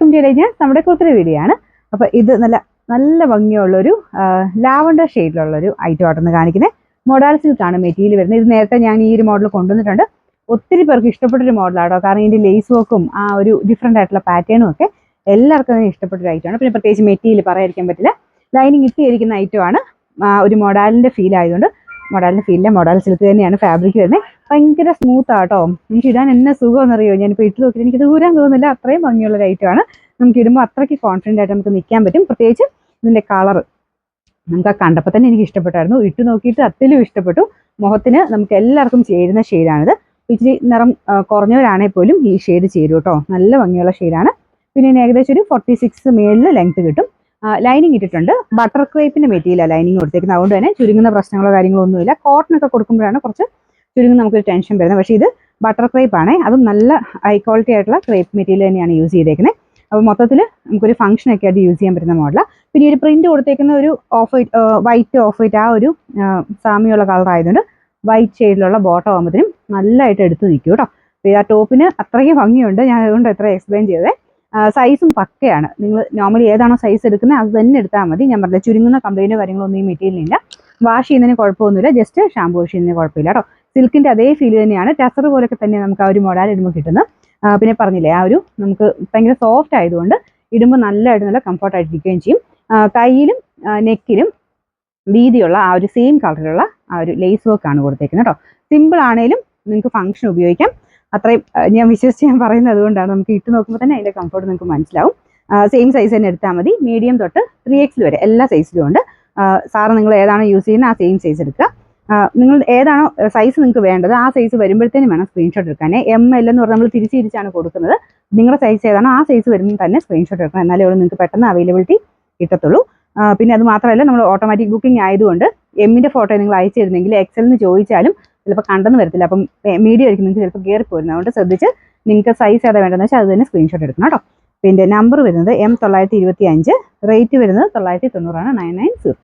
ഇന്ത്യയിലെ നമ്മുടെ കുത്തിരി വീഡിയോയാണ്. അപ്പോൾ ഇത് നല്ല ഭംഗിയുള്ളൊരു ലാവണ്ടർ ഷെയ്ഡിലുള്ളൊരു ഐറ്റം ആയിട്ടൊന്ന് കാണിക്കുന്നത്. മൊഡാൾ സിൽക്കാണ് മെറ്റീരിയൽ വരുന്നത്. ഇത് നേരത്തെ ഞാൻ ഈ ഒരു മോഡൽ കൊണ്ടുവന്നിട്ടുണ്ട്. ഒത്തിരി പേർക്ക് ഇഷ്ടപ്പെട്ടൊരു മോഡലാണോ, കാരണം ഇതിൻ്റെ ലേസ് വർക്കും ആ ഒരു ഡിഫറെൻ്റ് ആയിട്ടുള്ള പാറ്റേണും ഒക്കെ എല്ലാവർക്കും അതിന് ഇഷ്ടപ്പെട്ടൊരു ഐറ്റമാണ്. പിന്നെ പ്രത്യേകിച്ച് മെറ്റീരിയൽ പറയാതിരിക്കാൻ പറ്റില്ല. ലൈനിങ് ഇട്ടിരിക്കുന്ന ഐറ്റമാണ്. ഒരു മൊഡാലിൻ്റെ ഫീൽ ആയതുകൊണ്ട് മൊഡാലിൻ്റെ ഫീലില്ല, മൊഡാൽ സിൽക്ക് തന്നെയാണ് ഫാബ്രിക് വരുന്നത്. ഭയങ്കര സ്മൂത്ത് ആട്ടോ. എനിക്ക് ഇടാൻ എന്നെ സുഖമെന്നറിയോ, ഞാനിപ്പോൾ ഇട്ട് നോക്കിയിട്ട് എനിക്ക് ദൂരം തോന്നുന്നില്ല, അത്രയും ഭംഗിയുള്ളൊരു ഐറ്റമാണ്. നമുക്ക് ഇടുമ്പോൾ അത്രയ്ക്ക് കോൺഫിഡൻ്റ് ആയിട്ട് നമുക്ക് നിൽക്കാൻ പറ്റും. പ്രത്യേകിച്ച് ഇതിൻ്റെ കളർ നമുക്ക് ആ കണ്ടപ്പോൾ തന്നെ എനിക്ക് ഇഷ്ടപ്പെട്ടായിരുന്നു. ഇട്ട് നോക്കിയിട്ട് അത്തിലും ഇഷ്ടപ്പെട്ടു. മുഖത്തിന് നമുക്ക് എല്ലാവർക്കും ചേരുന്ന ഷെയ്ഡാണിത്. ഇച്ചിരി നിറം കുറഞ്ഞവരാണെങ്കിൽ പോലും ഈ ഷെയ്ഡ് ചേരും കേട്ടോ. നല്ല ഭംഗിയുള്ള ഷെയ്ഡാണ്. പിന്നെ ഏകദേശം ഒരു 46 മേളിൽ ലെങ്ത് കിട്ടും. ലൈനിങ് ഇട്ടിട്ടുണ്ട്. ബട്ടർ ക്രേപ്പിൻ്റെ മെറ്റീരിയലാണ് ലൈനിങ് കൊടുത്തേക്കുന്നത്. അതുകൊണ്ട് തന്നെ ചുരുങ്ങുന്ന പ്രശ്നങ്ങളോ കാര്യങ്ങളോ ഒന്നുമില്ല. കോട്ടനൊക്കെ കൊടുക്കുമ്പോഴാണ് കുറച്ച് ചുരുങ്ങുന്ന നമുക്കൊരു ടെൻഷൻ വരുന്നത്. പക്ഷേ ഇത് ബട്ടർ ക്രേപ്പ് ആണ്. അതും നല്ല ഹൈ ക്വാളിറ്റി ആയിട്ടുള്ള ക്രേപ്പ് മെറ്റീരിയൽ തന്നെയാണ് യൂസ് ചെയ്തേക്കുന്നത്. അപ്പോൾ മൊത്തത്തിൽ നമുക്കൊരു ഫംഗ്ഷനൊക്കെ ആയിട്ട് യൂസ് ചെയ്യാൻ പറ്റുന്ന മോഡലാണ്. പിന്നെ ഒരു പ്രിന്റ് കൊടുത്തേക്കുന്ന ഒരു വൈറ്റ് ഓഫ് വൈറ്റ് ആ ഒരു സാമ്യമുള്ള കളർ ആയതുകൊണ്ട് വൈറ്റ് ഷെയ്ഡിലുള്ള ബോട്ടം ആകുമ്പോഴത്തേനും നല്ലതായിട്ട് എടുത്ത് നിൽക്കും കേട്ടോ. അപ്പോൾ ആ ടോപ്പിന് അത്രയ്ക്ക് ഭംഗിയുണ്ട്. ഞാൻ അതുകൊണ്ട് എത്ര എക്സ്പ്ലെയിൻ ചെയ്തത്. സൈസും പക്കയാണ്. നിങ്ങൾ നോർമലി ഏതാണോ സൈസ് എടുക്കുന്നത് അത് തന്നെ എടുത്താൽ മതി. ഞാൻ പറഞ്ഞത് ചുരുങ്ങുന്ന കംപ്ലൈൻറ്റോ കാര്യങ്ങളൊന്നും ഈ മെറ്റീരിയലില്ല. വാഷ് ചെയ്യുന്നതിന് കുഴപ്പമൊന്നുമില്ല, ജസ്റ്റ് ഷാമ്പൂ വാഷ് ചെയ്യുന്നതിന് കുഴപ്പമില്ല കേട്ടോ. സിൽക്കിൻ്റെ അതേ ഫീൽ തന്നെയാണ്. ടസർ പോലൊക്കെ തന്നെ നമുക്ക് ആ ഒരു മൊഡാൽ ഇടുമ്പോൾ കിട്ടുന്നത്. പിന്നെ പറഞ്ഞില്ലേ, ആ ഒരു നമുക്ക് ഭയങ്കര സോഫ്റ്റ് ആയതുകൊണ്ട് ഇടുമ്പോൾ നല്ല കംഫർട്ടായിട്ടിരിക്കുകയും ചെയ്യും. കയ്യിലും നെക്കിലും വീതിയുള്ള ആ ഒരു സെയിം കളറിലുള്ള ആ ഒരു ലേസ് വർക്കാണ് കൊടുത്തേക്കുന്നത് കേട്ടോ. സിമ്പിൾ ആണെങ്കിലും നിങ്ങൾക്ക് ഫംഗ്ഷൻ ഉപയോഗിക്കാം. അത്രയും ഞാൻ വിശ്വസിച്ച് ഞാൻ പറയുന്നത് അതുകൊണ്ടാണ്. നമുക്ക് ഇട്ട് നോക്കുമ്പോൾ തന്നെ അതിൻ്റെ കംഫർട്ട് നിങ്ങൾക്ക് മനസ്സിലാവും. സെയിം സൈസ് തന്നെ എടുത്താൽ മതി. മീഡിയം തൊട്ട് 3XL വരെ എല്ലാ സൈസിലും ഉണ്ട്. സാറ് നിങ്ങൾ ഏതാണോ യൂസ് ചെയ്യുന്നത് ആ സെയിം സൈസ് എടുക്കുക. നിങ്ങൾ ഏതാണോ സൈസ് നിങ്ങൾക്ക് വേണ്ടത് ആ സൈസ് വരുമ്പോഴത്തേനും വേണം സ്ക്രീൻഷോട്ട് എടുക്കാൻ. ML എന്ന് പറഞ്ഞാൽ നമ്മൾ തിരിച്ചാണ് കൊടുക്കുന്നത്. നിങ്ങളുടെ സൈസ് ഏതാണോ ആ സൈസ് വരുമ്പോൾ തന്നെ സ്ക്രീൻഷോട്ട് എടുക്കണം. എന്നാലേ നിങ്ങൾക്ക് പെട്ടെന്ന് അവൈലബിലിറ്റി കിട്ടത്തുള്ളൂ. പിന്നെ അത് മാത്രമല്ല, നമ്മൾ ഓട്ടോമാറ്റിക് ബുക്കിംഗ് ആയതുകൊണ്ട് എമ്മിൻ്റെ ഫോട്ടോ നിങ്ങൾ അയച്ചു തരുന്നെങ്കിൽ XL ചോദിച്ചാലും ചിലപ്പോൾ കണ്ടെന്ന് വരത്തില്ല. അപ്പം മീഡിയം ആയിരിക്കും നിങ്ങൾക്ക് ചിലപ്പോൾ കയറിപ്പോരുന്നത്. അതുകൊണ്ട് ശ്രദ്ധിച്ച് നിങ്ങൾക്ക് സൈസ് ഏതാ വേണ്ടതെന്ന് വെച്ചാൽ അത് തന്നെ സ്ക്രീൻഷോട്ട് എടുക്കണം കേട്ടോ. പിന്നെ നമ്പർ വരുന്നത് M925, റേറ്റ് വരുന്നത് 990 9990.